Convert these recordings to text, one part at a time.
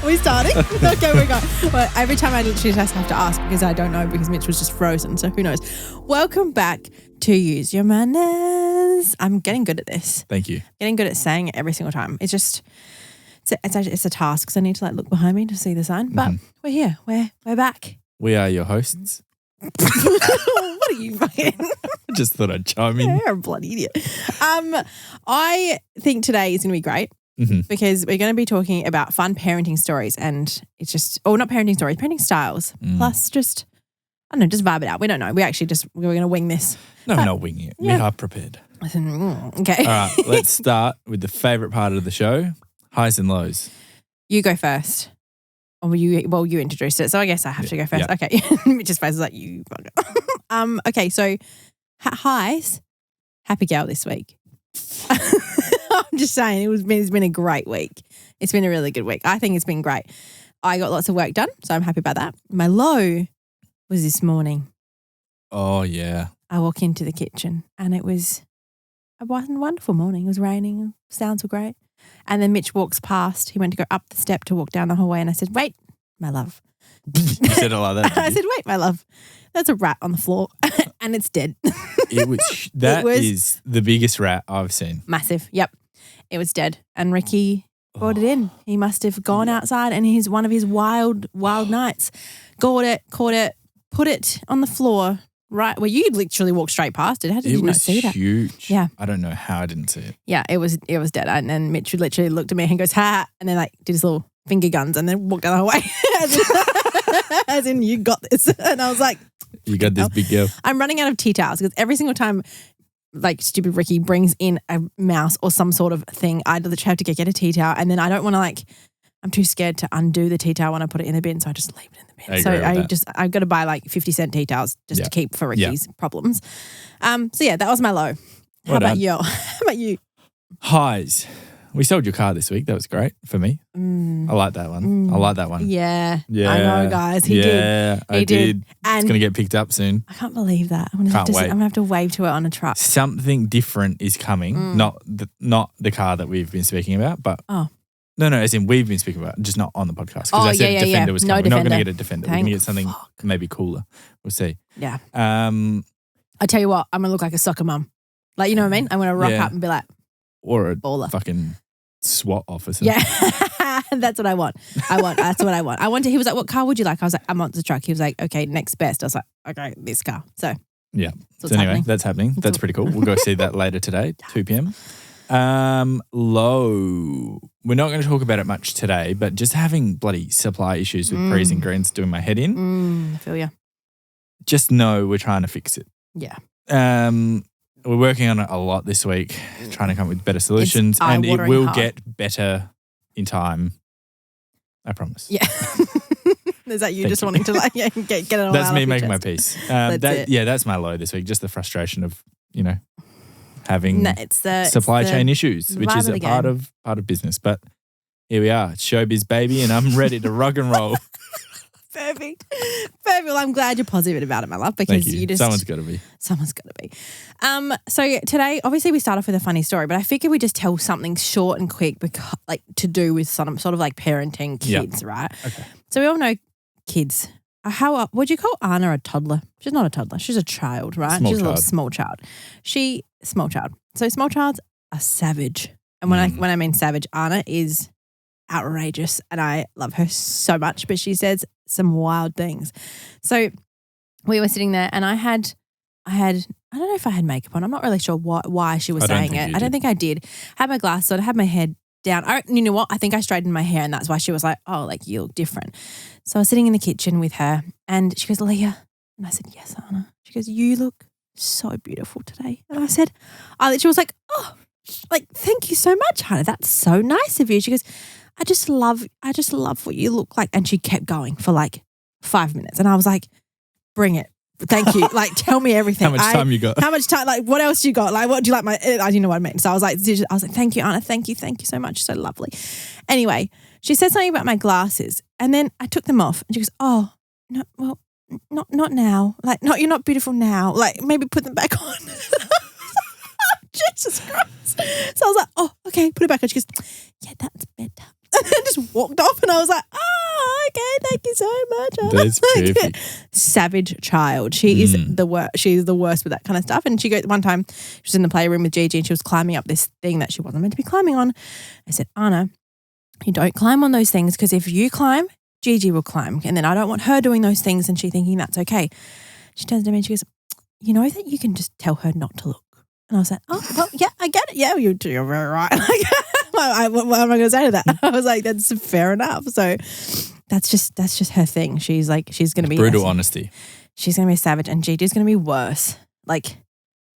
Are we starting? Okay, we're going. Well, every time I literally just have to ask because I don't know because Mitch was just frozen, so who knows. Welcome back to Use Your Manners. I'm getting good at this. Thank you. Getting good at saying it every single time. It's just, it's a task because I need to like look behind me to see the sign. But we're here. We're back. We are your hosts. What are you fucking? I just thought I'd chime in. You're a bloody idiot. I think today is going to be great. Because we're going to be talking about fun parenting stories and it's just, not parenting stories, parenting styles. Plus just, I don't know, just vibe it out. We don't know. We're going to wing this. No, we're not winging it. Yeah. We are prepared. Okay. All right, let's start with the favourite part of the show, highs and lows. You go first. Or you introduced it, so I guess I have to go first. Yeah. Okay. Mitch's face is like, you bugger. Okay, so highs, happy gal this week. I'm just saying it's been a great week. It's been a really good week. I think it's been great. I got lots of work done, so I'm happy about that. My low was this morning. Oh, yeah. I walk into the kitchen and it was a wonderful morning. It was raining. Sounds were great. And then Mitch walks past. He went to go up the step to walk down the hallway and I said, wait, my love. You said it like that, I said, wait, my love. There's a rat on the floor and it's dead. That is the biggest rat I've seen. Massive. Yep. It was dead. And Ricky brought it in. He must have gone outside and one of his wild nights. Caught it, put it on the floor right where you literally walked straight past it. How did you not see that? It was huge. Yeah. I don't know how I didn't see it. Yeah, it was dead. And then Mitch literally looked at me and goes, ha, and then like did his little finger guns and then walked down the hallway. as in you got this. And I was like, you got this big girl. I'm running out of tea towels because every single time like stupid Ricky brings in a mouse or some sort of thing, I literally have to get a tea towel and then I don't want to I'm too scared to undo the tea towel when I put it in the bin, so I just leave it in the bin. I've got to buy like 50-cent tea towels just to keep for Ricky's problems. So yeah, that was my low. How about you? Highs. We sold your car this week. That was great for me. I like that one. I like that one. Yeah. I know, guys. He did. Yeah, I did. And it's going to get picked up soon. I can't believe that. I'm going to have to wave to it on a truck. Something different is coming. Not the car that we've been speaking about, but No, as in we've been speaking about, just not on the podcast. Because I said Defender was coming. We're not going to get a Defender. We're going to get something maybe cooler. We'll see. Yeah. I tell you what, I'm going to look like a soccer mum. Like, you know what I mean? I'm going to rock up and be like, or a baller. Fucking SWAT officer. Yeah. That's what I want. That's what I want. He was like, what car would you like? I was like, I want the truck. He was like, okay, next best. I was like, okay, this car. So. Yeah. So anyway, that's happening. That's pretty cool. We'll go see that later today, 2 p.m. Low. We're not going to talk about it much today, but just having bloody supply issues with peas and greens doing my head in. I feel you. Just know we're trying to fix it. Yeah. We're working on it a lot this week, trying to come up with better solutions, and it will get better in time. I promise. Yeah. Is that you just wanting to get it all out? That's me making my peace. That's my low this week. Just the frustration of, having supply chain issues, which is a part of business. But here we are. It's showbiz, baby, and I'm ready to rock and roll. Perfect. Well, I'm glad you're positive about it, my love, because someone's got to be. So today, obviously, we start off with a funny story, but I figured we just tell something short and quick, because, to do with some sort of parenting kids, right? Okay. So we all know kids. Would you call Anna a toddler? She's not a toddler. She's a child, right? She's a little small child. Small child. So small childs are savage. And when I mean savage, Anna is outrageous and I love her so much, but she says some wild things. So we were sitting there and I don't know if I had makeup on. I'm not really sure why she was saying it. I don't think I did. I had my glasses on. I had my head down. You know what? I think I straightened my hair and that's why she was like, oh, you look different. So I was sitting in the kitchen with her and she goes, Leah. And I said, yes, Anna. She goes, you look so beautiful today. And I said, she was like, oh, thank you so much, Hannah. That's so nice of you. She goes, I just love what you look like. And she kept going for 5 minutes. And I was like, bring it. Thank you. Tell me everything. How much time you got? How much time? What else you got? What do you like? I didn't know what I meant. So I was like, thank you, Anna. Thank you so much. So lovely. Anyway, she said something about my glasses, and then I took them off, and she goes, oh no, well, not now. No, you're not beautiful now. Maybe put them back on. Jesus Christ. So I was like, oh, okay, put it back on. She goes, yeah, that's better. And then just walked off, and I was like, thank you so much. That's perfect. Savage child. She is the worst. She's the worst with that kind of stuff. And she goes, one time she was in the playroom with Gigi and she was climbing up this thing that she wasn't meant to be climbing on. I said, Anna, you don't climb on those things because if you climb, Gigi will climb. And then I don't want her doing those things and she thinking that's okay. She turns to me and she goes, you know that you can just tell her not to look. And I was like, oh, well, yeah, I get it. Yeah, you're very right. Like, what am I going to say to that? I was like, that's fair enough. So that's just her thing. She's going to be brutal honesty. She's going to be a savage, and Gigi's going to be worse, like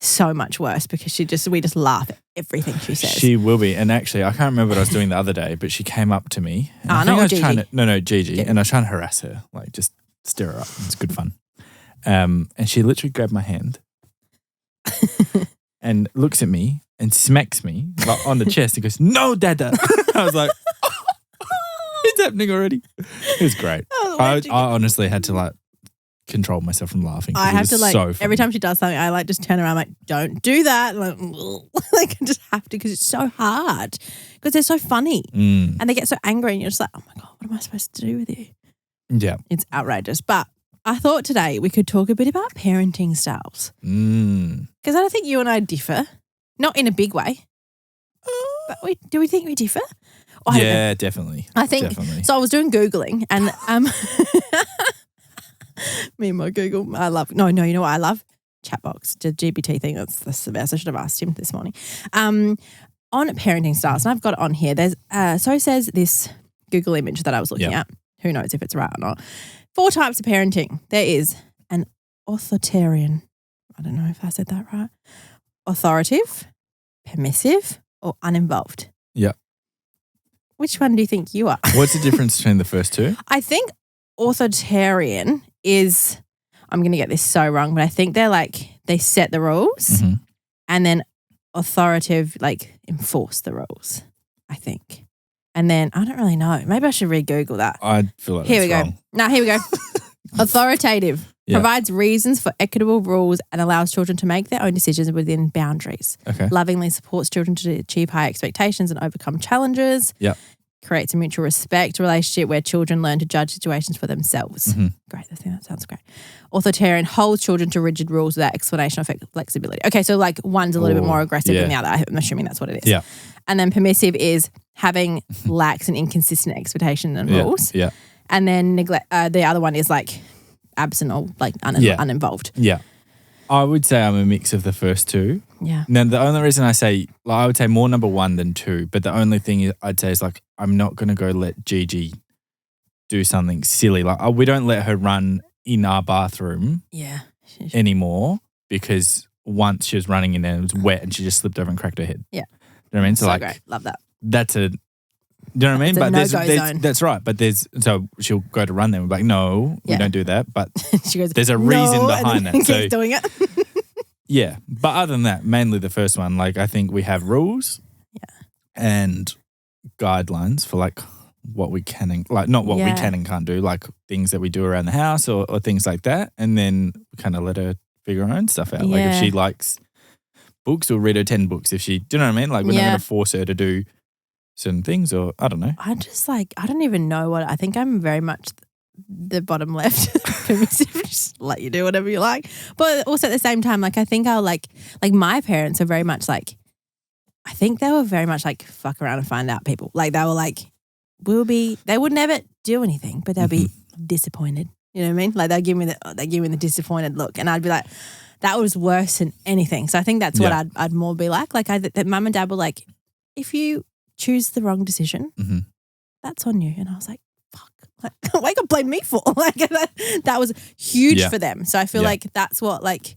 so much worse, because we just laugh at everything she says. She will be, and actually, I can't remember what I was doing the other day, but she came up to me. Anna or Gigi? Gigi, and I was trying to harass her, like just stir her up. It's good fun. And she literally grabbed my hand and looks at me and smacks me like, on the chest and goes, "No, Dada." I was like, it's happening already. It was great. I honestly had to like control myself from laughing. I have to like, so every time she does something, I like just turn around like, don't do that. Like I just have to, because it's so hard, because they're so funny and they get so angry and you're just like, oh my God, what am I supposed to do with you? Yeah. It's outrageous. But I thought today we could talk a bit about parenting styles. Because I don't think you and I differ. Not in a big way. But do we think we differ? Yeah, definitely. I think definitely. So I was doing Googling and me and my Google, you know what I love? Chatbox, the GPT thing. That's the best. I should have asked him this morning. On parenting styles, and I've got it on here. There's so says this Google image that I was looking at. Who knows if it's right or not. 4 types of parenting. There is an authoritarian. I don't know if I said that right. Authoritative, permissive, or uninvolved. Yeah. Which one do you think you are? What's the difference between the first two? I think authoritarian is, I'm going to get this so wrong, but I think they're like, they set the rules and then authoritative, like enforce the rules, I think. And then I don't really know. Maybe I should re-Google that. I feel like here we go. go. No, here we go. Authoritative provides reasons for equitable rules and allows children to make their own decisions within boundaries. Okay. Lovingly supports children to achieve high expectations and overcome challenges. Yeah. Creates a mutual respect relationship where children learn to judge situations for themselves. Great. I think that sounds great. Authoritarian holds children to rigid rules without explanation or flexibility. Okay, so like one's a little bit more aggressive than the other. I'm assuming that's what it is. Yeah. And then permissive is having lax and inconsistent expectations and rules. Yeah. And then the other one is like absent or like uninvolved. Yeah. I would say I'm a mix of the first two. Yeah. Now, the only reason I say, like, I would say more number 1 than 2, but the only thing I'd say is like, I'm not going to go let Gigi do something silly. Like, we don't let her run in our bathroom anymore, because once she was running in there, it was wet and she just slipped over and cracked her head. Yeah. You know what I mean? So like, great. Love that. That's a, do you know what I mean? But there's zone. That's right. But so she'll go to run there and be like, no, we don't do that. But she goes, there's a reason behind that. So keeps doing it. yeah. But other than that, mainly the first one, like I think we have rules and guidelines for like what we can and like not what we can and can't do, like things that we do around the house or things like that. And then we kind of let her figure her own stuff out. Like if she likes books, we'll read her 10 books. If she, do you know what I mean? Like we're not going to force her to do certain things, or I don't know. I just like, I don't even know what, I think I'm very much the bottom left. Just let you do whatever you like. But also at the same time, like I think I'll like my parents are very much like, I think they were very much like fuck around and find out people. Like they were like, they would never do anything, but they'll be disappointed. You know what I mean? Like they give me the disappointed look, and I'd be like, that was worse than anything. So I think that's what I'd more be like. Like that mum and dad were like, if you choose the wrong decision, that's on you. And I was like, fuck, like, what you gonna blame me for? Like that was huge for them. So I feel like that's what like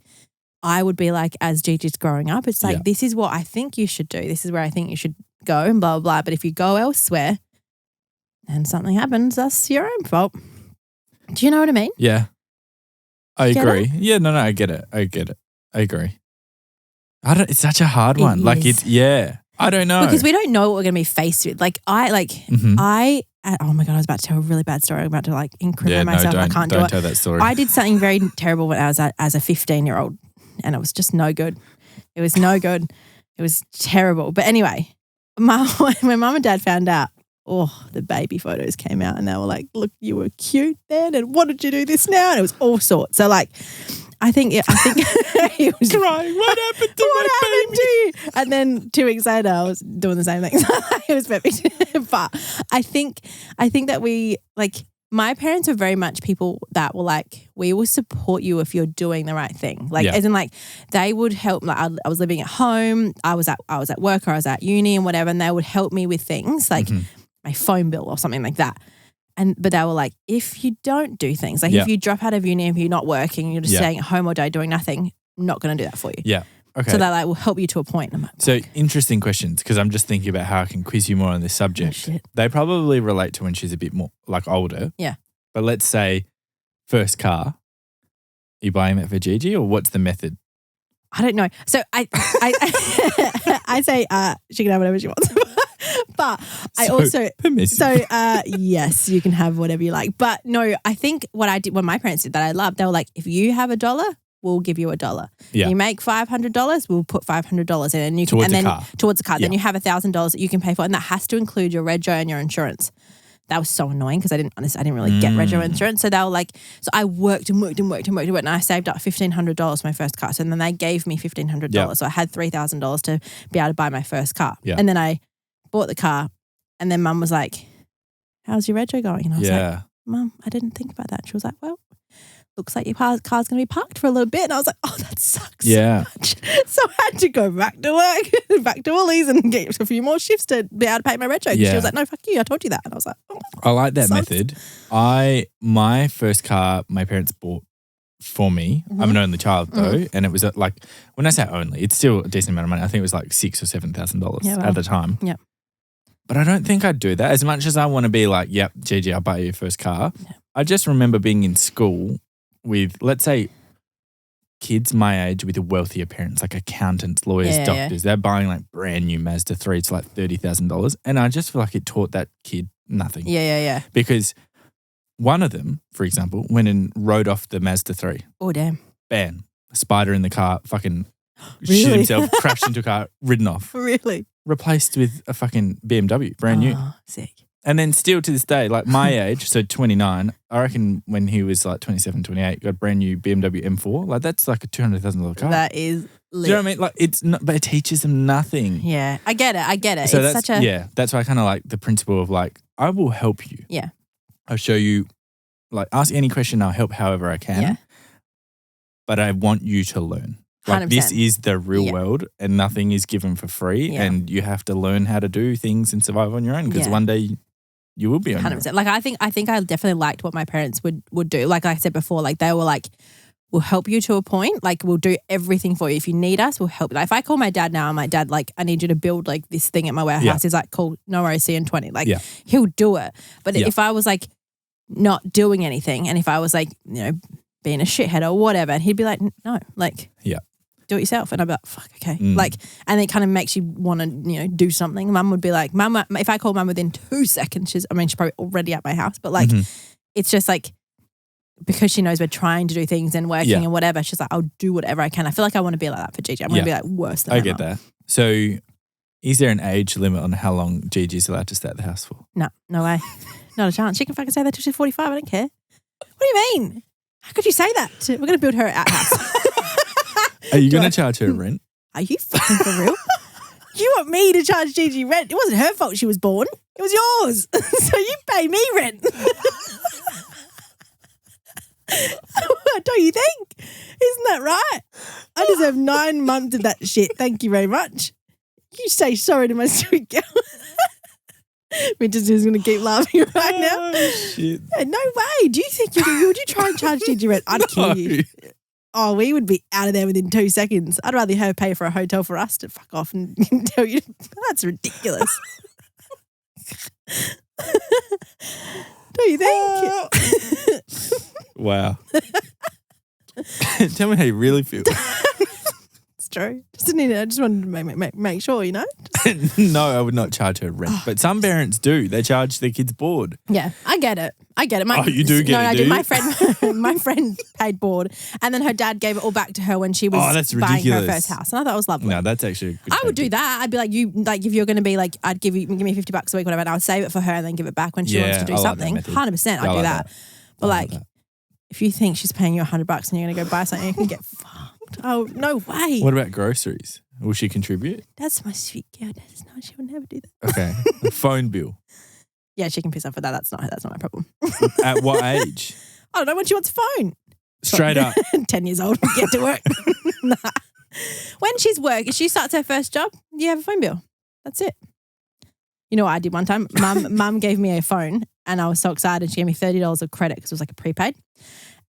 I would be like as Gigi's growing up. It's like, this is what I think you should do. This is where I think you should go and blah, blah, blah. But if you go elsewhere and something happens, that's your own fault. Do you know what I mean? Yeah. I agree. Yeah, no, I get it. I agree. It's such a hard one. Like I don't know. Because we don't know what we're going to be faced with. Like oh my God, I was about to tell a really bad story. I'm about to like incriminate myself. I can't do it. Don't tell that story. I did something very terrible when I was as a 15-year-old, and it was just no good. It was no good. It was terrible. But anyway, when Mum and Dad found out the baby photos came out and they were like, look, you were cute then and what did you do this now? And it was all sorts. So like, I think he was crying. What happened to you? And then 2 weeks later, I was doing the same thing. It was perfect. But I think that we like my parents were very much people that were like, we will support you if you're doing the right thing. Like as in like they would help. Like I was living at home, I was at work or I was at uni and whatever, and they would help me with things like my phone bill or something like that. But they were like, if you don't do things, like if you drop out of uni, if you're not working, you're just staying at home all day doing nothing, I'm not going to do that for you. Yeah. Okay. So they like will help you to a point. I'm like, so interesting questions because I'm just thinking about how I can quiz you more on this subject. They probably relate to when she's a bit more like older. Yeah. But let's say first car, are you buying that for Gigi or what's the method? I don't know. So I say she can have whatever she wants. But I also permissive. So yes, you can have whatever you like. But no, I think what my parents did that I loved, they were like, if you have $1, we'll give you $1. Yeah. You make $500, we'll put $500 in, and you can towards the car. Then you have $1,000 that you can pay for, and that has to include your rego and your insurance. That was so annoying because I didn't really get rego insurance. So they were like, so I worked and I saved up $1,500 for my first car. So then they gave me $1,500. Yep. So I had $3,000 to be able to buy my first car. Yep. And then I bought the car and then Mum was like, how's your rego going? And I was like, Mum, I didn't think about that. She was like, well, looks like your car's going to be parked for a little bit. And I was like, oh, that sucks so much. So I had to go back to work, back to Woolies and get a few more shifts to be able to pay my rego. She was like, no, fuck you. I told you that. And I was like, oh, I like that method. My first car, my parents bought for me. I'm an only child though. And it was like, when I say only, it's still a decent amount of money. I think it was like $6,000 or $7,000 at the time. Yeah. But I don't think I'd do that. As much as I want to be like, yep, Gigi, I'll buy you your first car. Yeah. I just remember being in school with, let's say, kids my age with wealthier parents, like accountants, lawyers, doctors. They're buying like brand new Mazda 3 to like $30,000. And I just feel like it taught that kid nothing. Yeah. Because one of them, for example, went and rode off the Mazda 3. Oh, damn. Bam. A spider in the car, fucking shit himself, crashed into a car, ridden off. Really? Replaced with a fucking BMW, brand new. Sick. And then still to this day, like my age, so 29, I reckon when he was like 27, 28, got a brand new BMW M4. Like that's like a $200,000 car. That is lit. Do you know what I mean? Like it's not, but it teaches them nothing. Yeah, I get it. So it's that's, such a... that's why I kind of like the principle of like, I will help you. Yeah. I'll show you, like ask any question, I'll help however I can. Yeah. But I want you to learn. Like 100%. This is the real world and nothing is given for free and you have to learn how to do things and survive on your own because one day you will be on 100%. Your own. Like I think I definitely liked what my parents would do. Like I said before, like they were like, we'll help you to a point. Like we'll do everything for you. If you need us, we'll help you. Like if I call my dad now, I'm like, Dad, like I need you to build like this thing at my warehouse. He's like, cool, no worries, see you in 20. Like he'll do it. But if I was like not doing anything and if I was like, you know, being a shithead or whatever, and he'd be like, no, like do it yourself. And I'd be like, fuck, okay. Like, and it kind of makes you want to, you know, do something. Mum would be like, Mum, if I call Mum within 2 seconds, she's probably already at my house. But like, it's just like, because she knows we're trying to do things and working and whatever, she's like, I'll do whatever I can. I feel like I want to be like that for Gigi. I'm going to be like worse than I get that. So is there an age limit on how long Gigi's allowed to stay at the house for? No way. Not a chance. She can fucking stay there till she's 45. I don't care. What do you mean? How could you say that? We're going to build her outhouse. Are you going to charge her rent? Are you fucking for real? You want me to charge Gigi rent? It wasn't her fault she was born. It was yours. So you pay me rent. Don't you think? Isn't that right? I deserve 9 months of that shit. Thank you very much. You say sorry to my sweet girl. Mitch is going to keep laughing right now. Oh, shit. Yeah, no way. Do you think would you try and charge Gigi rent? I'd kill you. Oh, we would be out of there within 2 seconds. I'd rather her pay for a hotel for us to fuck off and tell you. That's ridiculous. Don't you think? Wow. Tell me how you really feel. It's true. I just wanted to make sure, you know? No, I would not charge her rent. But some parents do. They charge their kids board. Yeah, I get it. You do get it, I do you? My friend paid board, and then her dad gave it all back to her when she was buying her first house. And I thought it was lovely. No, that's actually a good I would do that. I'd be like, if you're going to be like, I'd give me $50 a week, whatever, and I would save it for her and then give it back when she wants to do something. 100%, I'd do that. But like, if you think she's paying you $100 and you're going to go buy something, you can get fucked. Oh, no way. What about groceries? Will she contribute? That's my sweet girl. She would never do that. Okay. A phone bill. Yeah, she can piss off with that. That's not my problem. At what age? I don't know, when she wants a phone. Straight up. 10 years old, get to work. Nah. When if she starts her first job, you have a phone bill. That's it. You know what I did one time? Mum gave me a phone and I was so excited. She gave me $30 of credit because it was like a prepaid.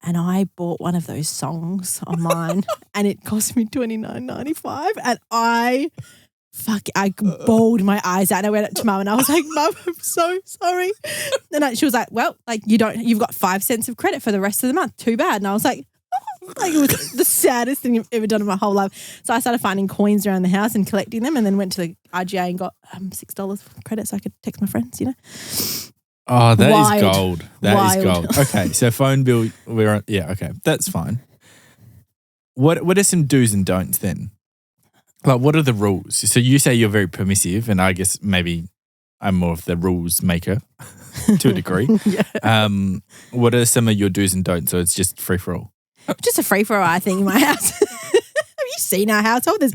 And I bought one of those songs on mine and it cost me $29.95. And I bawled my eyes out. And I went up to Mum and I was like, Mum, I'm so sorry. And she was like, well, like you've got 5 cents of credit for the rest of the month. Too bad. And I was like, oh, like it was the saddest thing I've ever done in my whole life. So I started finding coins around the house and collecting them and then went to the RGA and got $6 credit so I could text my friends, you know. Oh, that is gold. That is gold. Okay, so phone bill, okay, that's fine. What are some do's and don'ts then? Like, what are the rules? So you say you're very permissive, and I guess maybe I'm more of the rules maker to a degree. Yeah. What are some of your do's and don'ts? So it's just free for all. Just a free for all, I think, in my house. Have you seen our household? There's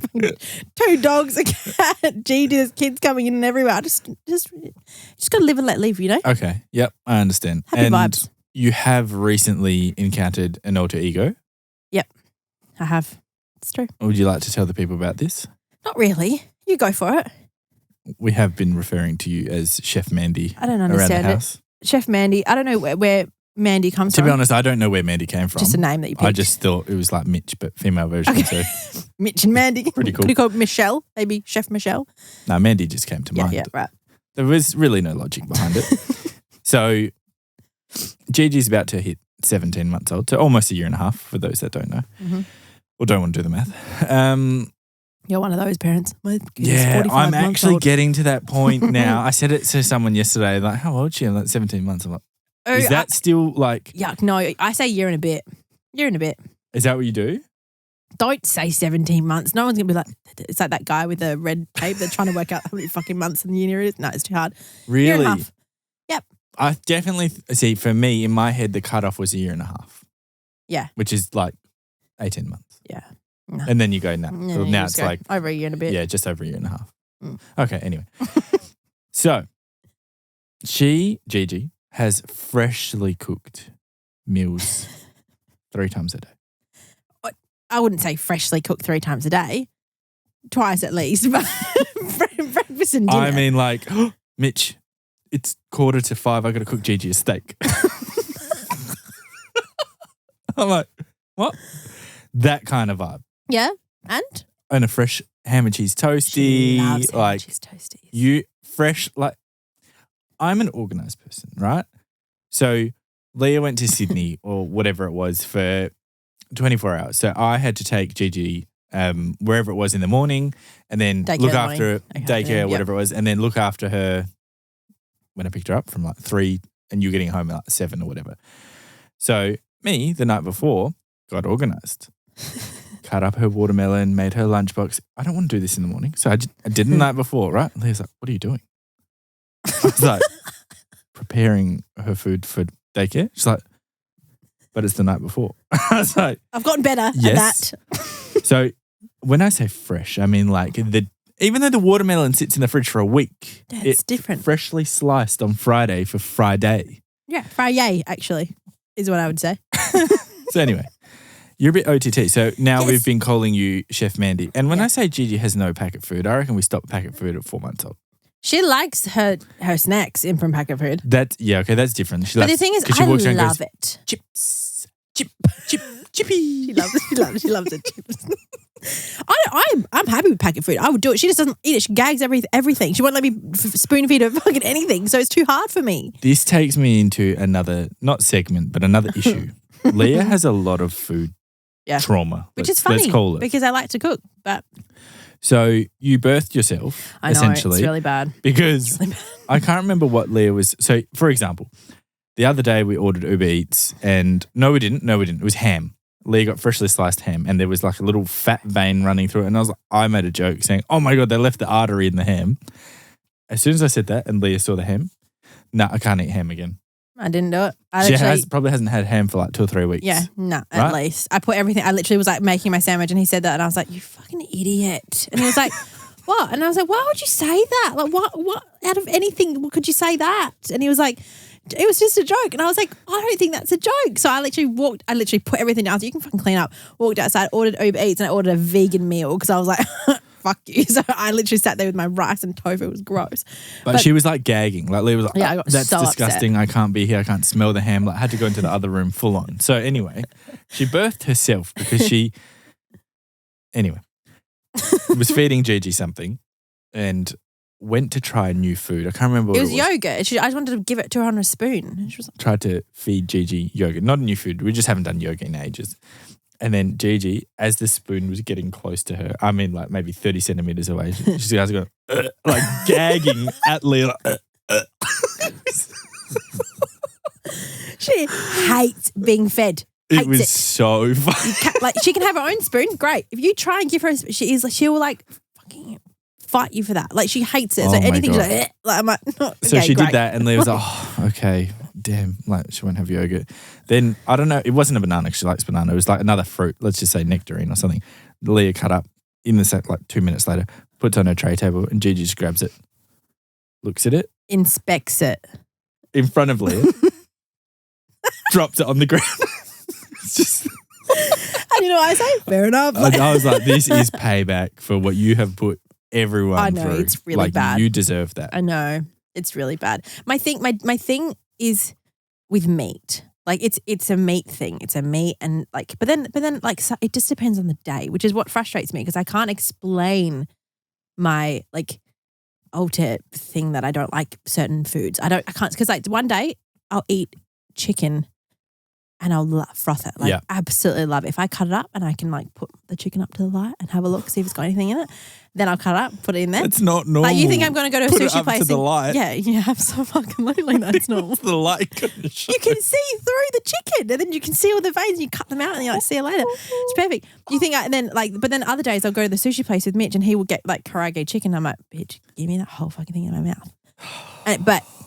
2 dogs, a cat, there's kids coming in and everywhere. Just got to live and let live, you know? Okay. Yep. I understand. Happy vibes. You have recently encountered an alter ego? Yep. I have. It's true. Would you like to tell the people about this? Not really. You go for it. We have been referring to you as Chef Mandy. I don't understand it. Chef Mandy. I don't know where Mandy comes from. To be honest, I don't know where Mandy came from. Just a name that you picked. I just thought it was like Mitch, but female version. Okay. So. Mitch and Mandy. Pretty cool. Could you call Michelle? Maybe Chef Michelle? No, Mandy just came to mind. Yeah, right. There was really no logic behind it. So Gigi's about to hit 17 months old, so almost a year and a half for those that don't know. Mm-hmm. Or don't want to do the math. You're one of those parents. Yeah, I'm actually getting to that point now. I said it to someone yesterday, like, how old is she? I'm like 17 months. I'm like, is that still like... Yuck, no, I say year and a bit. Year and a bit. Is that what you do? Don't say 17 months. No one's going to be like, it's like that guy with the red tape. They're trying to work out how many fucking months in the year it is. No, it's too hard. Really? Year and a half. Yep. I definitely, see, for me, in my head, the cutoff was a year and a half. Yeah. Which is like 18 months. Yeah. No. And then you go, now it's like... over a year and a bit. Yeah, just over a year and a half. Okay, anyway. So, Gigi, has freshly cooked meals 3 times a day. I wouldn't say freshly cooked 3 times a day. Twice at least. But breakfast and dinner. I mean, like, Mitch, it's 4:45. I got to cook Gigi a steak. I'm like, what? That kind of vibe. Yeah, and a fresh ham and cheese toasty. She loves ham and cheese toasties. I'm an organised person, right? So Leah went to Sydney or whatever it was for 24 hours. So I had to take Gigi wherever it was in the morning and then look after daycare, whatever it was, and then look after her when I picked her up from like 3 and you're getting home at like 7 or whatever. So me, the night before, got organised. Cut up her watermelon, made her lunchbox. I don't want to do this in the morning. So I did the night before, right? Leah's like, what are you doing? I was like, preparing her food for daycare. She's like, but it's the night before. I was like, I've gotten better at that. So when I say fresh, I mean like even though the watermelon sits in the fridge for a week, it's different. Freshly sliced on Friday for Friday. Yeah, Friday actually is what I would say. So anyway. You're a bit OTT. So now we've been calling you Chef Mandy. And when I say Gigi has no packet food, I reckon we stop packet food at 4 months old. She likes her snacks in from packet food. That's different. But the thing is, I love it. Chips, chippy. She loves it. Chips. I'm happy with packet food. I would do it. She just doesn't eat it. She gags everything. She won't let me spoon feed her fucking anything. So it's too hard for me. This takes me into another, not segment, but another issue. Leah has a lot of food trauma. Which is funny let's call it. because I like to cook. But so you birthed yourself, I know, essentially. it's really bad. Because I can't remember what Leah was. So, for example, the other day we ordered Uber Eats and no, we didn't. It was ham. Leah got freshly sliced ham and there was like a little fat vein running through it. And I made a joke saying, oh my God, they left the artery in the ham. As soon as I said that and Leah saw the ham, I can't eat ham again. I didn't do it. She probably hasn't had ham for like 2 or 3 weeks. Yeah, at least. I put everything, I literally was like making my sandwich and he said that and I was like, you fucking idiot. And he was like, what? And I was like, why would you say that? Like what out of anything what could you say that? And he was like, it was just a joke. And I was like, I don't think that's a joke. So I literally put everything down so you can fucking clean up, walked outside, ordered Uber Eats and I ordered a vegan meal because I was like, fuck you. So I literally sat there with my rice and tofu. It was gross. But she was like gagging. Like Leah was like, I got that's so disgusting. upset. I can't be here. I can't smell the ham. Like I had to go into the other room full on. So anyway, she birthed herself because she was feeding Gigi something and went to try new food. I can't remember what it was. Yogurt. I just wanted to give it to her on a spoon. And she was like, tried to feed Gigi yogurt. Not new food. We just haven't done yogurt in ages. And then Gigi, as the spoon was getting close to her, I mean like maybe 30 centimetres away, she's going like gagging at Leah. She hates being fed. It was so funny. Like she can have her own spoon, great. If you try and give her a spoon, she will like fucking fight you for that. Like she hates it. So anything she's like I'm like, oh, so okay, she great. did that and Leah was like, oh, okay, damn, like she won't have yogurt. Then I don't know, it wasn't a banana because she likes banana. It was like another fruit, let's just say nectarine or something. Leah cut up in the set like 2 minutes later, puts it on her tray table and Gigi just grabs it, looks at it, inspects it in front of Leah, drops it on the ground. It's just. And you know what I say? Fair enough. I was like, this is payback for what you have put everyone through. It's really bad. You deserve that. I know. It's really bad. My thing is with meat. Like it's a meat thing. It's a meat and like but then like so it just depends on the day, which is what frustrates me because I can't explain my like ultimate thing that I don't like certain foods. I can't because like one day I'll eat chicken and I'll froth it. Like absolutely love it. If I cut it up and I can like put the chicken up to the light and have a look, see if it's got anything in it, then I'll cut it up, put it in there. It's not normal. Like you think I'm going to go to a put sushi it up place? To the light. Yeah, so fucking lonely. That's normal. The light. You can see through the chicken and then you can see all the veins and you cut them out and you're like, see you later. It's perfect. You think but then other days I'll go to the sushi place with Mitch and he will get like karaage chicken. I'm like, bitch, give me that whole fucking thing in my mouth.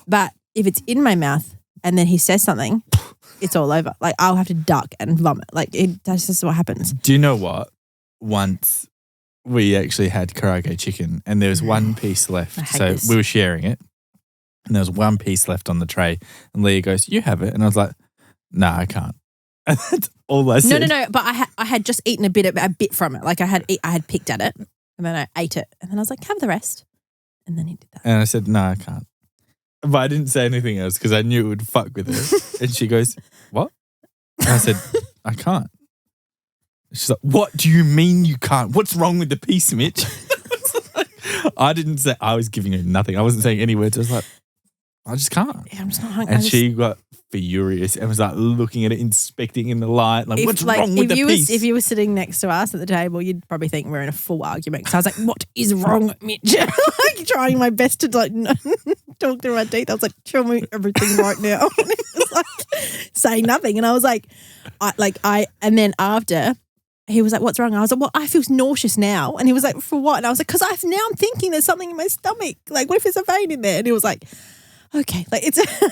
But if it's in my mouth and then he says something, it's all over. Like I'll have to duck and vomit. Like that's just what happens. Do you know what? Once we actually had karaage chicken and there was one piece left. So we were sharing it and there was one piece left on the tray and Leah goes, you have it. And I was like, nah, I can't. And that's all I said. No. But I had just eaten a bit from it. Like I had picked at it and then I ate it and then I was like, have the rest. And then he did that. And I said, no, I can't. But I didn't say anything else because I knew it would fuck with her. And she goes, what? And I said, I can't. She's like, what do you mean you can't? What's wrong with the piece, Mitch? I didn't say, I was giving her nothing. I wasn't saying any words. I was like, I just can't. Yeah, I'm just not hungry. And she got furious and was like looking at it, inspecting in the light. Like, what's wrong with the piece? If you were sitting next to us at the table, you'd probably think we're in a full argument. Because I was like, what is wrong, Mitch? Like trying my best to like talk through my teeth. I was like, show me everything right now. And it was like saying nothing. And I was like, and then after he was like, what's wrong? I was like, well, I feel nauseous now. And he was like, for what? And I was like, because now I'm thinking there's something in my stomach. Like, what if there's a vein in there? And he was like, okay, like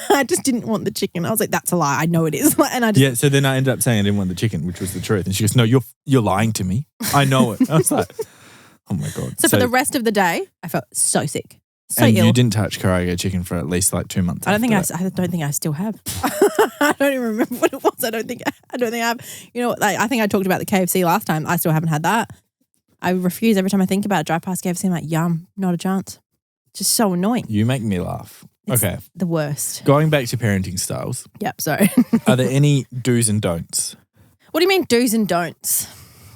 I just didn't want the chicken. I was like, that's a lie. I know it is. And so then I ended up saying I didn't want the chicken, which was the truth. And she goes, no, you're lying to me. I know it. I was like, oh my God. So for the rest of the day, I felt so sick. So and ill. You didn't touch karaage chicken for at least like 2 months. I don't think I still have. I don't even remember what it was. I don't think I have. You know, like I think I talked about the KFC last time. I still haven't had that. I refuse every time I think about it. Drive past KFC, I'm like, yum, not a chance. Just so annoying. You make me laugh. It's okay. The worst. Going back to parenting styles. Yep, sorry. Are there any do's and don'ts? What do you mean do's and don'ts?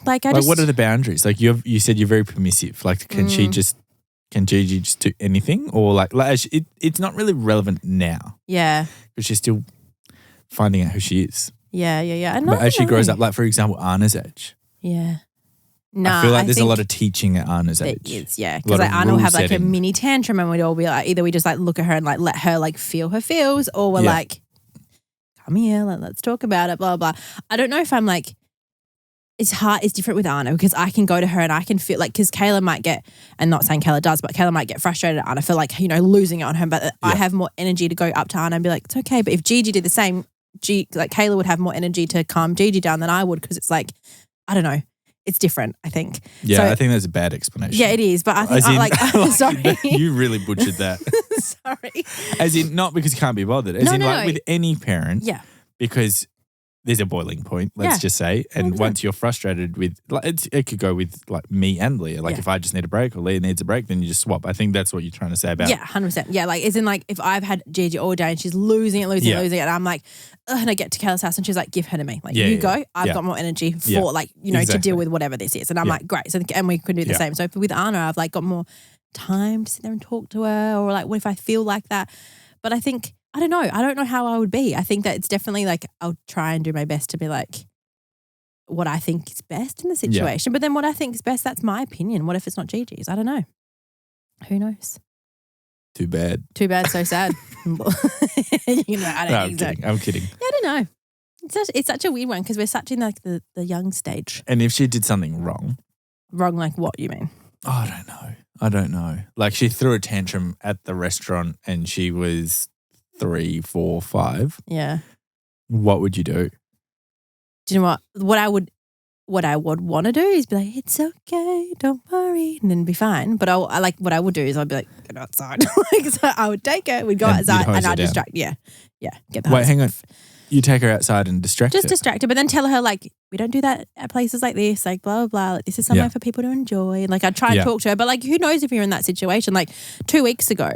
Like what are the boundaries? Like you said you're very permissive. Like can Gigi just do anything? Or like it's not really relevant now. Yeah. Because she's still finding out who she is. Yeah. But as she grows up, like for example, Anna's age. Yeah. I feel like there's a lot of teaching at Anna's age. There is, yeah. Because like Anna will have like a mini tantrum and we'd all be like, either we just like look at her and like let her like feel her feels, or we're like, come here, let's talk about it, blah, blah. I don't know if I'm like, it's different with Anna because I can go to her and I can feel like, because Kayla might get, and not saying Kayla does, but Kayla might get frustrated at Anna for like, losing it on her. But I have more energy to go up to Anna and be like, it's okay. But if Gigi did the same, like Kayla would have more energy to calm Gigi down than I would, because it's like, I don't know. It's different, I think. Yeah, so, I think that's a bad explanation. Yeah, it is. But I think sorry. You really butchered that. Sorry. As in, not because you can't be bothered. As with any parent. Yeah. Because there's a boiling point, let's just say. And 100%. Once you're frustrated with, like, it could go with like me and Leah. Like if I just need a break or Leah needs a break, then you just swap. I think that's what you're trying to say about. Yeah, 100%. Yeah, like as in like if I've had Gigi all day and she's losing it, and I'm like, ugh, and I get to Kayla's house and she's like, give her to me. Like you go, I've got more energy for like, to deal with whatever this is. And I'm like, great. So and we can do the same. So with Anna, I've like got more time to sit there and talk to her, or like what if I feel like that. But I think, I don't know how I would be. I think that it's definitely like I'll try and do my best to be like what I think is best in the situation. But then what I think is best, that's my opinion. What if it's not Gigi's? I don't know. Who knows? Too bad. So sad. I don't think so. I'm kidding. Yeah, I don't know. It's such a weird one because we're such in like the young stage. And if she did something wrong. Wrong like what, you mean? Oh, I don't know. Like she threw a tantrum at the restaurant and she was 3, 4, 5. Yeah. What would you do? Do you know what? What I would want to do is be like, it's okay, don't worry, and then be fine. But I like what I would do is I'd be like, go outside. So I would take her, we'd go outside, and I'd distract. Yeah. Get the. Wait, hang on. You take her outside and distract her? Just distract her, but then tell her like, we don't do that at places like this, like blah, blah, blah. Like this is somewhere for people to enjoy. And like I'd try and talk to her, but like who knows if you're in that situation. Like 3 weeks ago,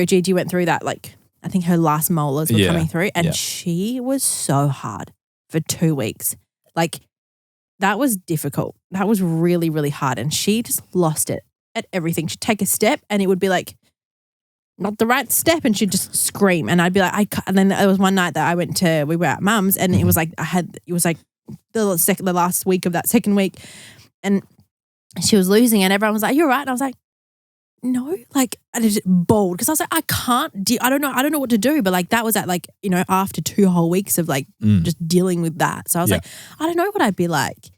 Gigi went through that, like I think her last molars were coming through, and she was so hard for 2 weeks. Like that was difficult. That was really, really hard. And she just lost it at everything. She'd take a step and it would be like, not the right step, and she'd just scream, and I'd be like, and then there was one night that we were at Mum's, and it was like the last week of that second week, and she was losing, and everyone was like, "You're right," and I was like, "No," like I just bawled because I was like, I don't know what to do, but like that was at like after 2 whole weeks of like just dealing with that, so I was like, I don't know what I'd be like.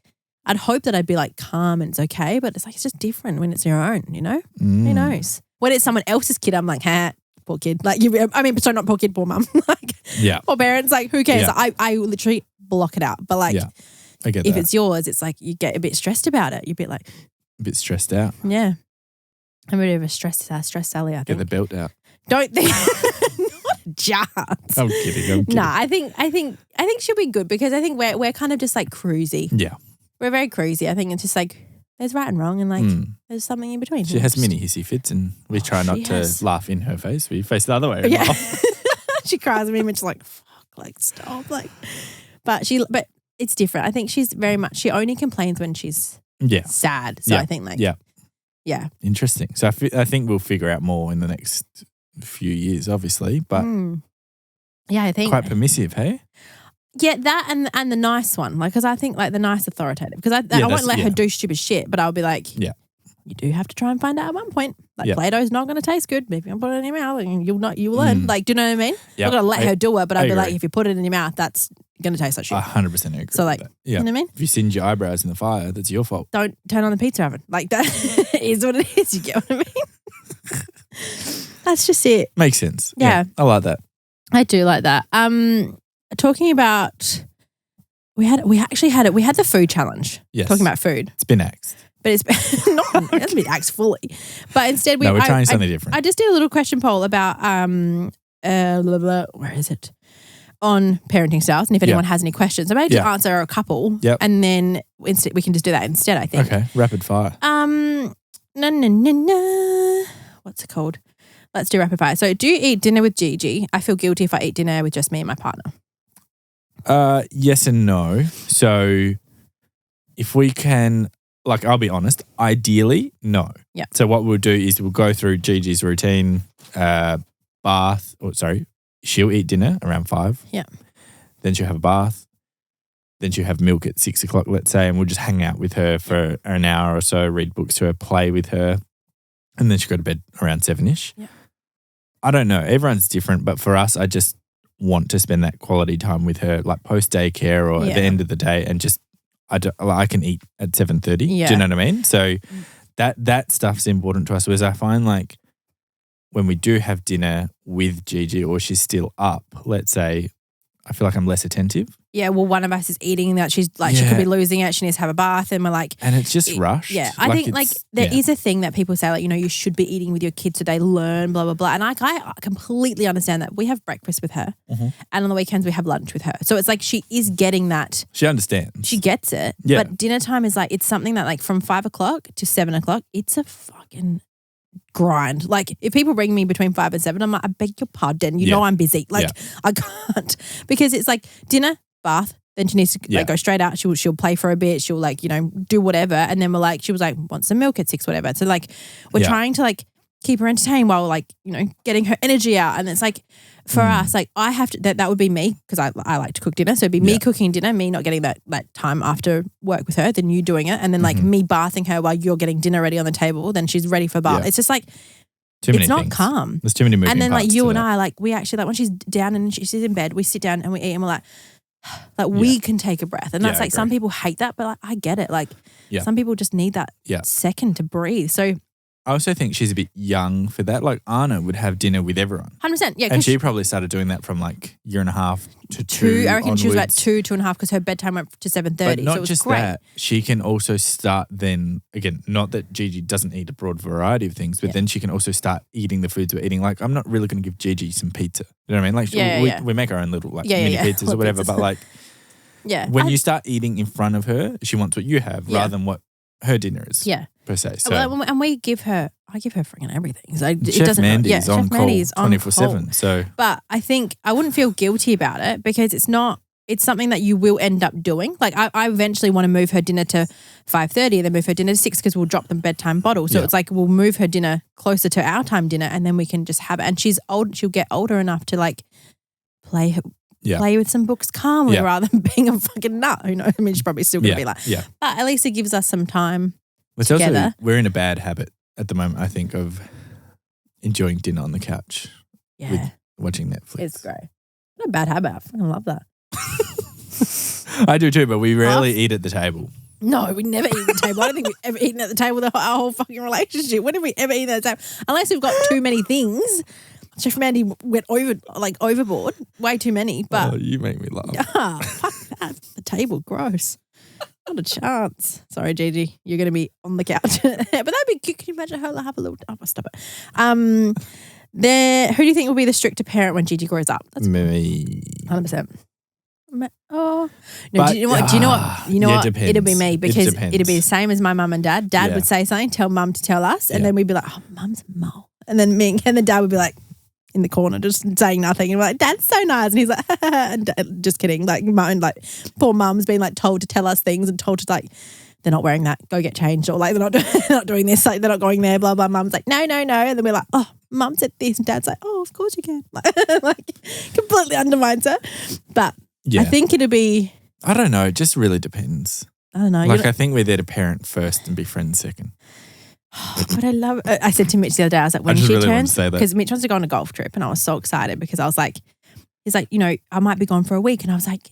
I'd hope that I'd be like calm and it's okay, but it's like it's just different when it's your own, Who knows? When it's someone else's kid, I'm like, poor kid. Like, sorry, not poor kid, poor mum. Like, poor parents, like, who cares? Yeah. I literally block it out. But like, I get if that. it's yours, it's like you get a bit stressed about it. You're a bit like, a bit stressed out. Yeah, I'm a bit of a stress Sally. I think. Get the belt out. Don't think. Not a chance. I'm kidding. No, I think she'll be good because I think we're kind of just like cruisy. Yeah, we're very cruisy. I think it's just like. There's right and wrong and like there's something in between. She has mini hissy fits and we try not to laugh in her face. We face the other way. Yeah. She cries at me and she's like, fuck, like stop. Like, but it's different. I think she's very much, she only complains when she's sad. So I think like, yeah. Interesting. So I think we'll figure out more in the next few years, obviously, but I think. Quite permissive, hey? Yeah, that and the nice one, like, because I think like the nice authoritative, because I won't let her do stupid shit, but I'll be like, you do have to try and find out at one point, like Play-Doh's not going to taste good. Maybe I'll put it in your mouth and you will learn. Like, do you know what I mean? I'm not going to let her do it, but I'll be like, if you put it in your mouth, that's going to taste like shit. 100% agree. So like, with that. you know what I mean? If you singe your eyebrows in the fire, that's your fault. Don't turn on the pizza oven. Like that is what it is. You get what I mean? That's just it. Makes sense. Yeah. I like that. I do like that. Talking about, we had the food challenge. Yes. Talking about food. It's been axed. But it's not, it hasn't been axed fully. But instead we're trying something different. I just did a little question poll about, where is it? On parenting styles, and if anyone has any questions. I may just answer a couple and then instead we can just do that instead, I think. Okay, rapid fire. What's it called? Let's do rapid fire. So do you eat dinner with Gigi? I feel guilty if I eat dinner with just me and my partner. Yes and no. So if we can, like, I'll be honest, ideally, no. Yeah. So what we'll do is we'll go through Gigi's routine, she'll eat dinner around 5. Yeah. then she'll have a bath, then she'll have milk at 6 o'clock, let's say, and we'll just hang out with her for an hour or so, read books to her, play with her, and then she'll go to bed around 7-ish. Yeah. I don't know. Everyone's different, but for us, I just want to spend that quality time with her, like post daycare or at the end of the day, and just I can eat at 7:30. Yeah. Do you know what I mean? So that stuff's important to us. Whereas I find like when we do have dinner with Gigi or she's still up, let's say, I feel like I'm less attentive. Yeah, well, one of us is eating that she's like she could be losing it. She needs to have a bath, and we're like, and it's just rushed. Yeah, I think like there is a thing that people say like you should be eating with your kids so they learn blah blah blah, and I completely understand that. We have breakfast with her, and on the weekends we have lunch with her, so it's like she is getting that. She understands. She gets it. Yeah. But dinner time is like it's something that like from 5 o'clock to 7 o'clock, it's a fucking grind. Like if people ring me between 5 and 7, I'm like, I beg your pardon. You know I'm busy. Like I can't because it's like dinner, bath, then she needs to like, go straight out. She'll play for a bit. She'll like, do whatever. And then she was like, want some milk at 6, whatever. So like we're trying to like keep her entertained while like, getting her energy out. And it's like for us, like I have to, that would be me because I like to cook dinner. So it'd be me cooking dinner, me not getting that time after work with her, then you doing it. And then like me bathing her while you're getting dinner ready on the table. Then she's ready for bath. Yeah. It's just like, it's not calm. There's too many moving parts. And then like you and that. I, like we actually like when she's down and she's in bed, we sit down and we eat and we're like we can take a breath. And that's like some people hate that, but like I get it. Like some people just need that second to breathe. So I also think she's a bit young for that. Like Anna would have dinner with everyone. 100%. Yeah. And she probably started doing that from like 1.5 to 2. I reckon onwards. she was about 2.5 because her bedtime went to 7:30. But not so it was just great. that, she can also start then, again, not that Gigi doesn't eat a broad variety of things, but then she can also start eating the foods we're eating. Like I'm not really going to give Gigi some pizza. You know what I mean? Like we make our own little like mini pizzas or whatever, but like when you start eating in front of her, she wants what you have rather than what her dinner is. Yeah. Per se. So, and I give her freaking everything. So Chef it doesn't. Mandy's on call 24/7. So, but I think I wouldn't feel guilty about it because it's not. It's something that you will end up doing. Like I eventually want to move her dinner to 5:30 and then move her dinner to 6 because we'll drop the bedtime bottle. So it's like we'll move her dinner closer to our time dinner and then we can just have it. And she's old. She'll get older enough to like play with some books calmly rather than being a fucking nut. Who knows? I mean, she's probably still going to be like, but at least it gives us some time. It's also, we're in a bad habit at the moment, I think, of enjoying dinner on the couch with watching Netflix. It's great. Not a bad habit. I fucking love that. I do too, but we rarely eat at the table. No, we never eat at the table. I don't think we've ever eaten at the table our whole fucking relationship. When have we ever eaten at the table? Unless we've got too many things. Chef Mandy went overboard, way too many. But you make me laugh. Fuck that. The table, gross. Not a chance. Sorry, Gigi. You're going to be on the couch. But that'd be cute. Can you imagine her have a little... Oh, stop it. Who do you think will be the stricter parent when Gigi grows up? That's me. 100%. Oh. No, but, do you know what? You know what? Depends. It'll be me because it'll be the same as my mum and dad. Dad would say something, tell mum to tell us, and then we'd be like, oh, mum's a mole. And then the dad would be like, in the corner just saying nothing and we're like, Dad's so nice, and he's like and just kidding, like poor mum's been like told to tell us things and told to like they're not wearing that, go get changed, or like they're not doing this, like they're not going there, blah blah. Mum's like no, and then we're like, oh, mum said this, and Dad's like, oh, of course you can, like completely undermines her. But I think it'll be, I don't know, it just really depends. I don't know, like I think we're there to parent first and be friends second. But I love it. I said to Mitch the other day, I was like, when she turns, because Mitch wants to go on a golf trip, and I was so excited because I was like, he's like, I might be gone for a week, and I was like,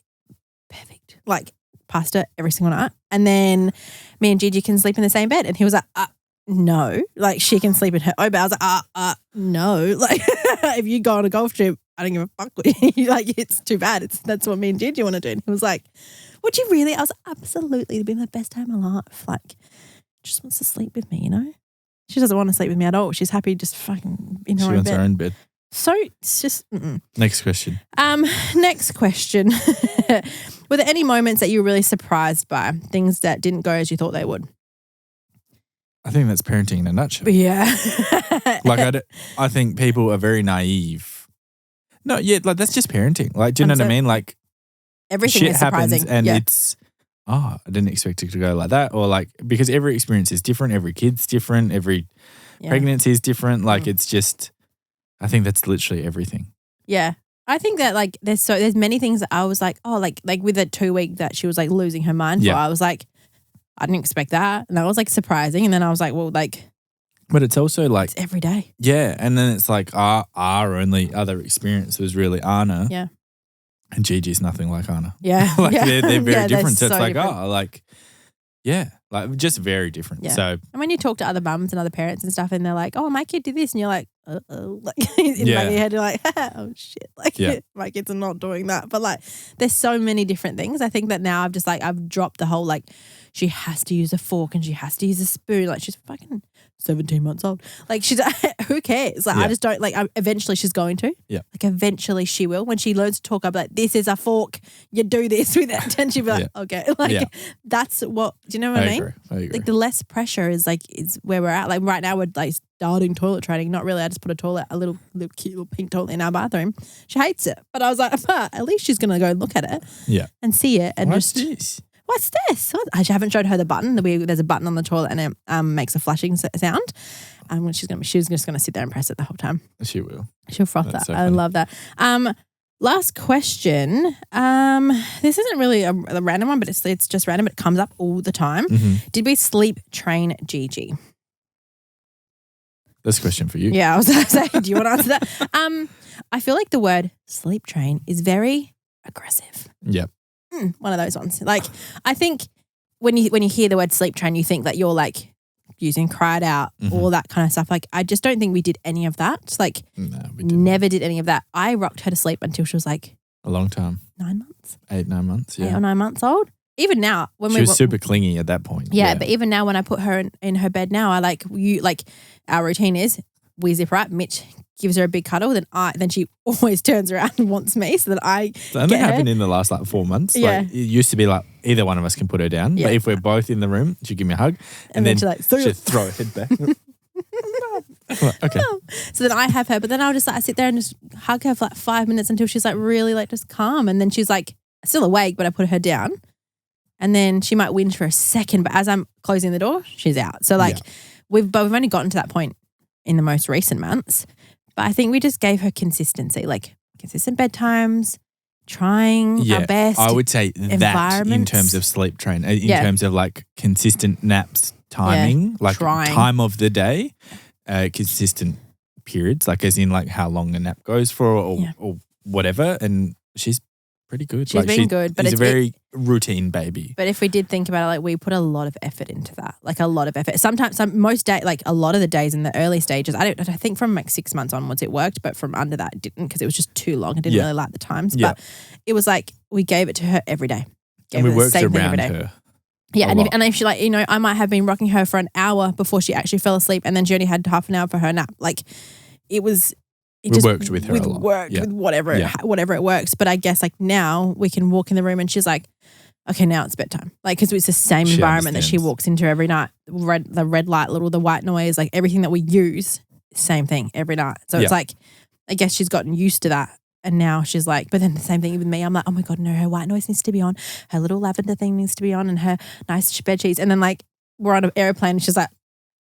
perfect, like pasta every single night, and then me and Gigi can sleep in the same bed, and he was like, no, like she can sleep in her own bed. I was like, no, like if you go on a golf trip, I don't give a fuck with you. Like it's too bad. That's what me and Gigi want to do. And he was like, would you really? I was like, absolutely, it'd be the best time of my life. Like, just wants to sleep with me, She doesn't want to sleep with me at all. She's happy just fucking in her own bed. She wants her own bed. So it's just... Next question. Next question. Were there any moments that you were really surprised by, things that didn't go as you thought they would? I think that's parenting in a nutshell. Yeah. Like I think people are very naive. No, yeah, like that's just parenting. Like, do you know what I mean? Like everything is surprising. And it's... I didn't expect it to go like that, or like, because every experience is different, every kid's different, every pregnancy is different. Like it's just, I think that's literally everything. Yeah. I think that like there's many things that I was like, oh, like with the 2 week that she was like losing her mind for, I was like, I didn't expect that. And that was like surprising. And then I was like, well, like. But it's also like. It's every day. Yeah. And then it's like our only other experience was really Anna. Yeah. And Gigi's nothing like Anna. Yeah. Like they're very different. So it's like, different. oh, like, yeah, like just very different. Yeah. So. And when you talk to other mums and other parents and stuff and they're like, oh, my kid did this. And you're like, uh-oh. Like in your head, you're like, oh, shit. Like my kids are not doing that. But like there's so many different things. I think that now I've dropped the whole like she has to use a fork and she has to use a spoon. Like she's fucking 17 months old. Like she's, who cares? Like I just don't like, eventually she's going to. Yeah. Like eventually she will. When she learns to talk, I'll be like, this is a fork. You do this with it. And she'll be like, okay. Like that's what, do you know what I mean? I agree. Like the less pressure is where we're at. Like right now we're like starting toilet training. Not really. I just put a little cute little pink toilet in our bathroom. She hates it. But I was like, at least she's going to go look at it. Yeah. And see it. And What's this? What's this? I haven't showed her the button. There's a button on the toilet and it makes a flashing sound. And she's just going to sit there and press it the whole time. She will. She'll froth that. So I love that. Last question. This isn't really a random one, but it's just random. It comes up all the time. Mm-hmm. Did we sleep train Gigi? That's a question for you. Yeah, I was going to say, do you want to answer that? I feel like the word sleep train is very aggressive. Yep. One of those ones. Like I think when you hear the word sleep train, you think that you're like using cried out, all that kind of stuff. Like I just don't think we did any of that. It's like we didn't. Never did any of that. I rocked her to sleep until she was like a long time. 9 months. 8, 9 months. Yeah. 8 or 9 months old. Even now, when she was super clingy at that point. Yeah, but even now when I put her in her bed now, our routine is we zip her up, Mitch gives her a big cuddle, then she always turns around and wants me so that So that happened in the last 4 months. Yeah. Like it used to be like either one of us can put her down. Yeah. But if we're both in the room, she'd give me a hug and then she'd throw her head back. Okay. So then I have her, but then I'll just sit there and just hug her for 5 minutes until she's really just calm. And then she's still awake, but I put her down. And then she might whinge for a second, but as I'm closing the door, she's out. So we've only gotten to that point in the most recent months. But I think we just gave her consistency, like consistent bedtimes, trying our best. I would say that in terms of sleep train, in terms of consistent naps, timing, time of the day, consistent periods, as in how long a nap goes for or whatever. And she's pretty good. She's been good, but it's a very routine baby. But if we did think about it, we put a lot of effort into that, a lot of effort. Sometimes, most days, a lot of the days in the early stages, I think from 6 months onwards it worked, but from under that it didn't because it was just too long. I didn't really like the times, but it was we gave it to her every day. And we worked around her. Yeah, and if she I might have been rocking her for an hour before she actually fell asleep, and then she only had half an hour for her nap. It was. We worked with her a lot. With whatever it works. But I guess now we can walk in the room and she's like, okay, now it's bedtime. Because it's the same environment that she walks into every night. The red light, the white noise, everything that we use, same thing every night. So it's I guess she's gotten used to that. And now she's but then the same thing with me. I'm like, oh my God, no, her white noise needs to be on. Her little lavender thing needs to be on and her nice bed sheets. And then we're on an airplane and she's like,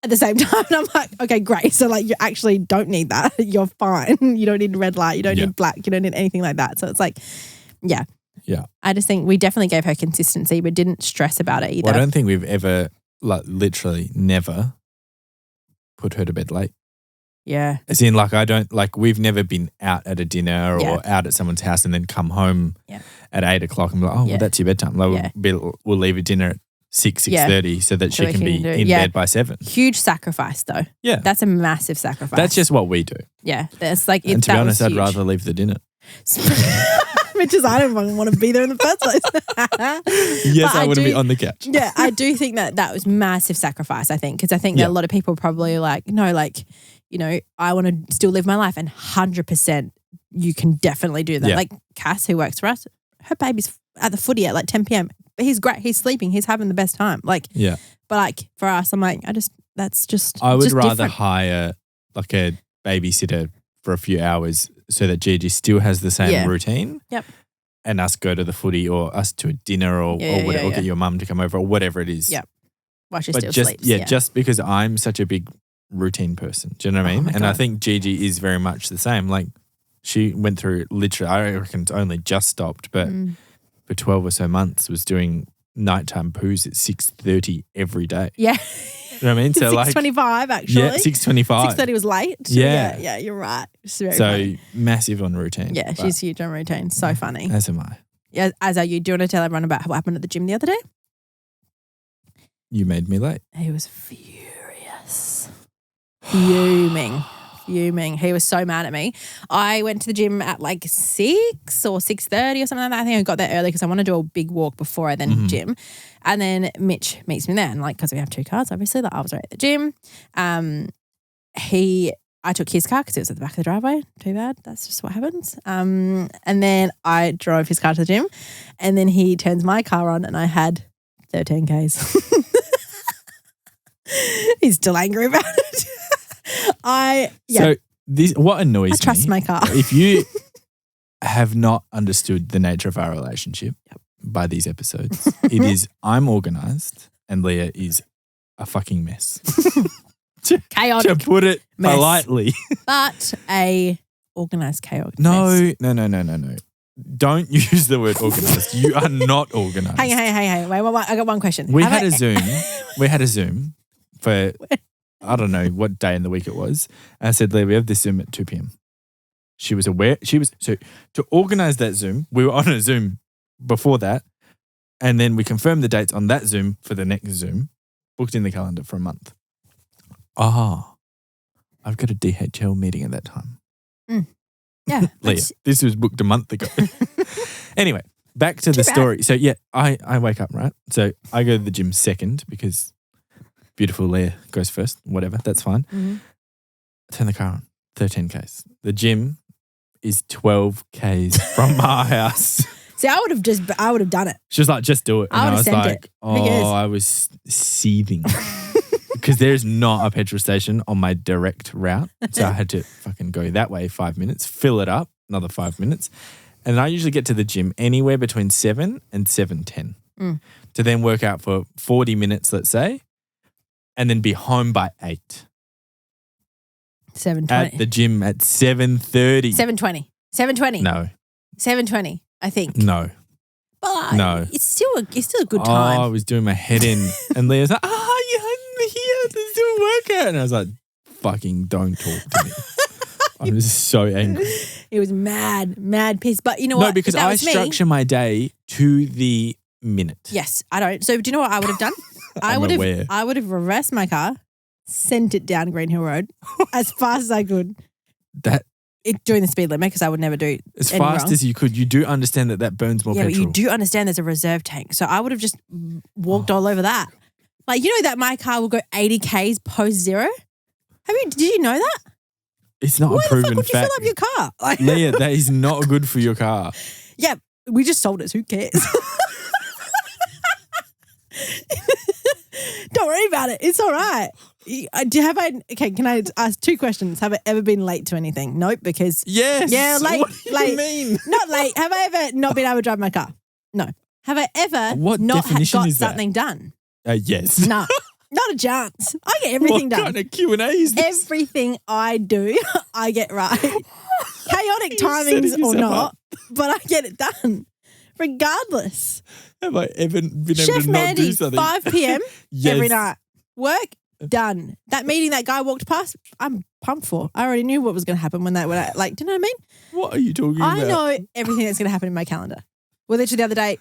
at the same time, I'm like, okay, great. So you actually don't need that. You're fine. You don't need red light. You don't need black. You don't need anything like that. So it's yeah. Yeah. I just think we definitely gave her consistency, but didn't stress about it either. Well, I don't think we've ever, literally never put her to bed late. Yeah. As in, we've never been out at a dinner or out at someone's house and then come home at 8 o'clock and be like, oh, well, that's your bedtime. We'll leave a dinner at 6:30 so that she can be in bed by 7. Huge sacrifice though. Yeah. That's a massive sacrifice. That's just what we do. Yeah. That's and to be honest, I'd rather leave the dinner. Which is I don't want to be there in the first place. Yes, I want to be on the couch. Yeah, I do think that was massive sacrifice, I think. Because I think that a lot of people probably no, I want to still live my life. And 100% you can definitely do that. Yeah. Cass, who works for us, her baby's at the footy at 10 p.m. But he's great. He's sleeping. He's having the best time. But for us, I'm that's just I would just rather different. hire a babysitter for a few hours so that Gigi still has the same routine. Yep. And us go to the footy or us to a dinner or whatever, or get your mum to come over or whatever it is. Yep. While she still sleeps. Just because I'm such a big routine person. Do you know what I mean? And I think Gigi is very much the same. She went through literally, I reckon it's only just stopped, but for 12 or so months was doing nighttime poos at 6:30 every day. Yeah. You know what I mean? So 6:25 actually. Yeah, 6:25. 6:30 was late. Yeah, you're right. So funny. Massive on routine. Yeah, she's huge on routine. So funny. As am I. Yeah, as are you. Do you want to tell everyone about what happened at the gym the other day? You made me late. He was furious. Fuming. He was so mad at me. I went to the gym at like 6 or 6:30 or something like that. I think I got there early because I want to do a big walk before I then gym. And then Mitch meets me there. And like, because we have 2 cars, obviously, like I was right at the gym. I took his car because it was at the back of the driveway. Too bad. That's just what happens. And then I drove his car to the gym. And then he turns my car on and I had 13 Ks. He's still angry about it. So what annoys me. I trust my car. If you have not understood the nature of our relationship by these episodes, it is I'm organised and Leah is a fucking mess. Chaotic. To put it mess. Politely. But a organised chaotic mess. No. Don't use the word organised. You are not organised. Hey. Wait, I got one question. We had a Zoom for I don't know what day in the week it was. And I said, Leah, we have this Zoom at 2 p.m. She was aware. So to organise that Zoom, we were on a Zoom before that. And then we confirmed the dates on that Zoom for the next Zoom, booked in the calendar for a month. I've got a DHL meeting at that time. Yeah. Leah, this was booked a month ago. Anyway, back to the story. So yeah, I wake up, right? So I go to the gym second because beautiful Leah goes first, whatever, that's fine. I turn the car on, 13 Ks. The gym is 12 Ks from my house. See, I would have done it. She was like, just do it. And I was like, I was seething. Because there's not a petrol station on my direct route. So I had to fucking go that way 5 minutes, fill it up, another 5 minutes. And I usually get to the gym anywhere between 7 and 7:10 to then work out for 40 minutes, let's say, and then be home by 8. 7:20. At the gym at 7:30. 7:20. 7:20. No. 7:20, I think. No. But no. It's still a good time. I was doing my head in and Leah's like, you hadn't here, let's do a workout. And I was like, fucking don't talk to me. I'm just so angry. It was mad pissed. But you know what? No, because I structure my day to the minute. Yes, I don't. So do you know what I would have done? I would have reversed my car, sent it down Green Hill Road as fast as I could. During the speed limit, because I would never do as fast as you could. You do understand that burns more petrol. Yeah, but you do understand there's a reserve tank. So I would have just walked all over that. Like, you know that my car will go 80 Ks post zero? Did you know that? It's not a proven fact. Why the fuck would you fill up your car? Like, Leah, that is not good for your car. Yeah, we just sold it. Who cares? Don't worry about it. It's all right. Can I ask 2 questions? Have I ever been late to anything? Nope, because... Yes. Yeah, late. What do you mean? Not late. Have I ever not been able to drive my car? No. Have I ever got something done? Yes. No. Not a chance. I get everything done. What kind of Q&A is this? Everything I do, I get right. Chaotic timings or not, but I get it done. Regardless. Have I ever been Chef able to Mandy, not do something? 5 p.m. Yes. every night. Work, done. That meeting that guy walked past, I'm pumped for. I already knew what was going to happen when do you know what I mean? What are you talking about? I know everything that's going to happen in my calendar. Well, literally the other day,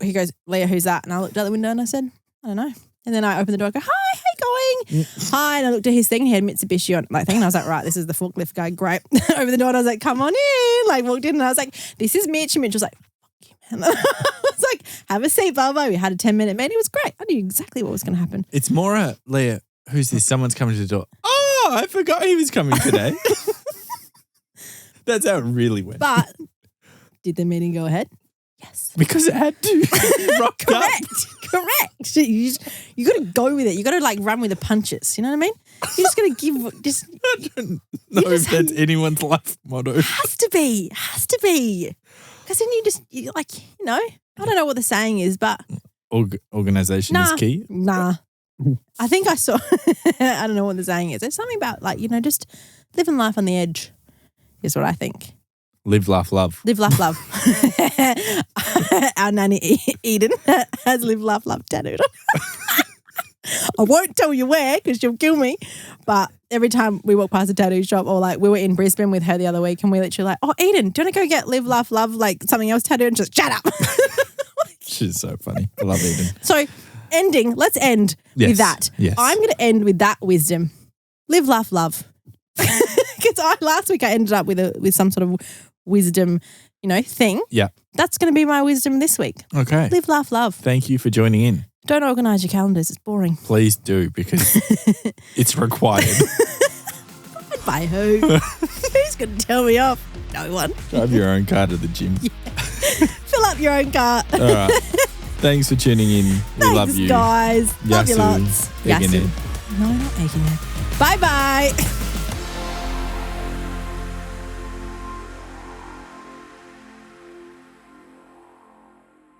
he goes, Leah, who's that? And I looked out the window and I said, I don't know. And then I opened the door and go, hi, how you going? Hi. And I looked at his thing and he had Mitsubishi on my thing. And I was like, right, this is the forklift guy. Great. Over the door and I was like, come on in. Like walked in and I was like, this is Mitch. And Mitch was like, fuck you, man. I was like, have a seat, blah, blah. We had a 10-minute meeting. It was great. I knew exactly what was going to happen. It's more Leah, who's this? Someone's coming to the door. Oh, I forgot he was coming today. That's how it really went. But did the meeting go ahead? Yes. Because it had to. Rocked up. Correct. You got to go with it. You got to like run with the punches. You know what I mean? You're just going to give. I don't know if that's anyone's life motto. Has to be. Because then I don't know what the saying is, but. Organisation is key? Nah. I think I saw, I don't know what the saying is. There's something about just living life on the edge. is what I think. Live, laugh, love. Live, laugh, love. Our nanny Eden has live, laugh, love tattooed on. I won't tell you where because she'll kill me. But every time we walk past a tattoo shop or like we were in Brisbane with her the other week and we literally like, oh, Eden, do you want to go get live, laugh, love, like something else tattooed and just shut up. She's so funny. I love Eden. So let's end with that. Yes. I'm going to end with that wisdom. Live, laugh, love. Because last week I ended up with some sort of wisdom, thing. Yeah. That's going to be my wisdom this week. Okay. Live, laugh, love. Thank you for joining in. Don't organise your calendars. It's boring. Please do because it's required. By who? Who's going to tell me off? No one. Drive your own car to the gym. Yeah. Fill up your own car. All right. Thanks for tuning in. We love you. Thanks, guys. Yasu, love you lots. Yasu. No, not Egging. Bye-bye.